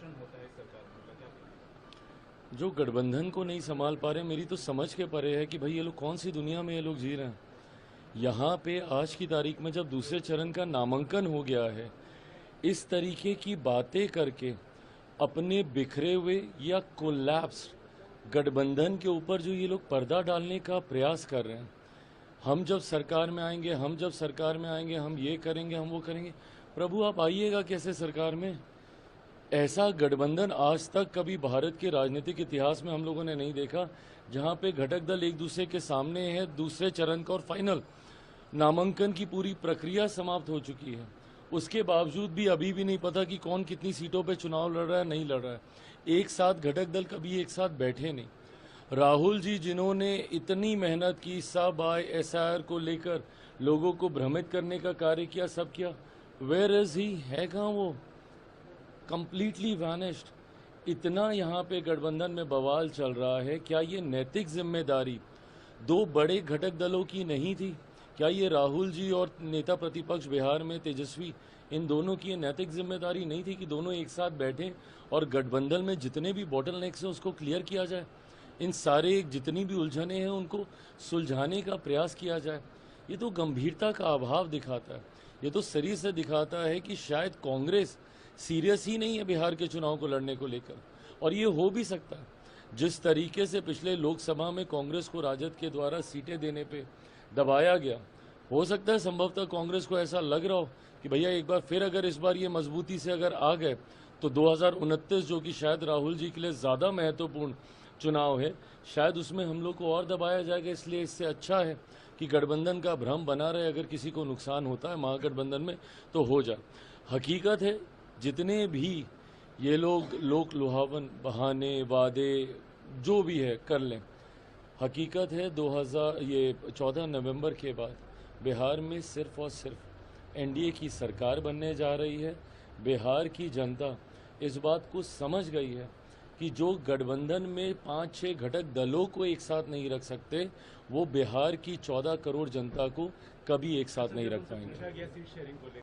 मिश्रण होता है सरकार में, क्या कहेंगे? जो गठबंधन को नहीं संभाल पा रहे, मेरी तो समझ के परे है कि भाई ये लोग कौन सी दुनिया में ये लोग जी रहे हैं। यहाँ पे आज की तारीख में जब दूसरे चरण का नामांकन हो गया है, इस तरीके की बातें करके अपने बिखरे हुए या कोलैप्स गठबंधन के ऊपर जो ये लोग पर्दा डालने का प्रयास कर रहे हैं, हम जब सरकार में आएंगे, हम जब सरकार में आएंगे, हम ये करेंगे, हम वो करेंगे। प्रभु आप आइएगा कैसे सरकार में? ऐसा गठबंधन आज तक कभी भारत के राजनीतिक इतिहास में हम लोगों ने नहीं देखा, जहां पे घटक दल एक दूसरे के सामने है। दूसरे चरण का और फाइनल नामांकन की पूरी प्रक्रिया समाप्त हो चुकी है, उसके बावजूद भी अभी भी नहीं पता कि कौन कितनी सीटों पे चुनाव लड़ रहा है, नहीं लड़ रहा है। एक साथ घटक दल कभी एक साथ बैठे नहीं। राहुल जी जिन्होंने इतनी मेहनत की, सब आए एसआईआर को लेकर लोगों को भ्रमित करने का कार्य किया, सब किया, वेयर इज ही? है कहाँ वो? Completely vanished. इतना यहाँ पे गठबंधन में बवाल चल रहा है। क्या ये नैतिक जिम्मेदारी दो बड़े घटक दलों की नहीं थी? क्या ये राहुल जी और नेता प्रतिपक्ष बिहार में तेजस्वी, इन दोनों की ये नैतिक जिम्मेदारी नहीं थी कि दोनों एक साथ बैठें और गठबंधन में जितने भी बॉटल नेक्स हैं उसको क्लियर किया जाए, इन सारे जितनी भी उलझने हैं उनको सुलझाने का प्रयास किया जाए? ये तो गंभीरता का अभाव दिखाता है। ये तो शरीर से दिखाता है कि शायद कांग्रेस सीरियस ही नहीं है बिहार के चुनाव को लड़ने को लेकर। और ये हो भी सकता है, जिस तरीके से पिछले लोकसभा में कांग्रेस को राजद के द्वारा सीटें देने पे दबाया गया, हो सकता है संभवतः कांग्रेस को ऐसा लग रहा हो कि भैया एक बार फिर अगर इस बार ये मजबूती से अगर आ गए तो 2029 जो कि शायद राहुल जी के लिए ज़्यादा महत्वपूर्ण चुनाव है, शायद उसमें हम लोग को और दबाया जाएगा। इसलिए इससे अच्छा है कि गठबंधन का भ्रम बना रहे। अगर किसी को नुकसान होता है महागठबंधन में तो हो जाए। हकीकत है जितने भी ये लोग लोक लुभावन बहाने वादे जो भी है कर लें, हकीकत है 14 नवंबर के बाद बिहार में सिर्फ और सिर्फ एनडीए की सरकार बनने जा रही है। बिहार की जनता इस बात को समझ गई है कि जो गठबंधन में 5-6 घटक दलों को एक साथ नहीं रख सकते, वो बिहार की 14 करोड़ जनता को कभी एक साथ नहीं रख पाएंगे।